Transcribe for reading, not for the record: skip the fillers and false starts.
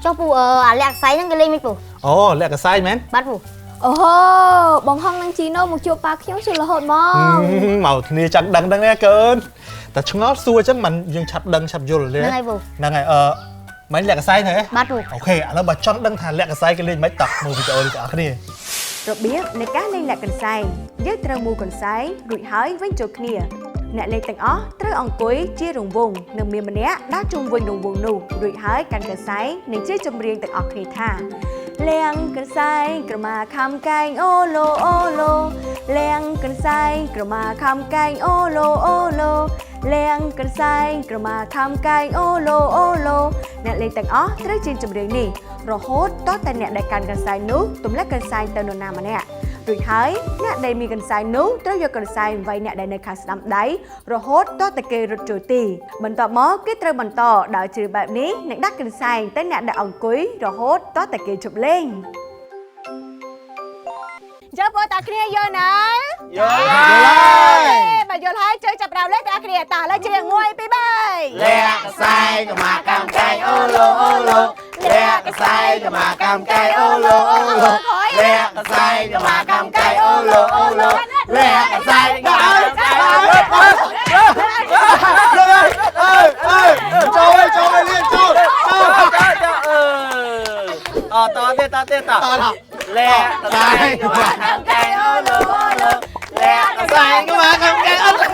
cho phụ lẹ sấy những cái lên mấy phụ ồ lẹ cả sai mến bắt phụ bóng hông năng chí nô một chùa bạc khiếu sự là hột mong màu thì chắc đằng đằng nè cơnแต่ชงล้อซัวจังมันยังฉับดังฉับยนเลย นั่งไงphụ นั่งไงmấy lẹ cả sai thế bắt phụ okแล้วbà chọn đăng thàn lẹ cả sai cái lên mấy tập mùi video đi cả cái này របៀបនៃការលេងលាក់កន្សែងយើងត្រូវមូលកន្សែងរួចហើយវិញចូលគ្នាអ្នកលេងទាំងអស់ត្រូវអង្គុយជារង្វង់និងមានម្នាក់ដើរជុំវិញរង្វង់នោះរួចហើយកាន់កន្សែងនិងជាចម្រៀងទាំងអស់គ្នាថាលាងកន្សែងក្រមាខំកែងអូឡូអូឡូលាងកន្សែងក្រមាខំកែងអូឡូអូឡូលាងកន្សែងក្រមាខំកែងអូឡូអូឡូអ្នកលេងទាំងអស់ត្រូវជាចម្រៀងនេះរហូតតតែអ្នកដែលកាន់កន្សែងនោះទម្លាក់កន្សែងទៅនរណាម្នាក់រួចហើយអ្នកដែលមានកន្សែងនោះត្រូវយកកន្សែងវាយអ្នកដែលនៅខាងស្ដាំដៃរហូតតតែគេរត់ចូលទីបន្ទាប់មកគេត្រូវបន្តដើរជ្រឿបែបនេះនិងដាក់កន្សែងទៅអ្នកដែលអង្គុយរហូតតតែគេជប់លេងចាំបងតាគ្នាយល់ណាយល់ហើយបើយល់ហើយជួយចាប់ដើមលេងតាគ្នាតាឡើយជ្រៀង1 2 3លាក់កសែងក៏មកកម្មកែងអូឡូអូឡូលាក់កសែងក៏មកកម្មកែងអូឡូអូឡូលាក់កសែងក៏មកកម្មកែងអូឡូអូឡូលាក់កសែងក៏មកកម្មកែងអូឡូចូលលេងចូលតទេលែកសែងក៏មកកម្មកែងអូឡូអូឡូលែកសែងក៏មកកម្មកែងអូឡូ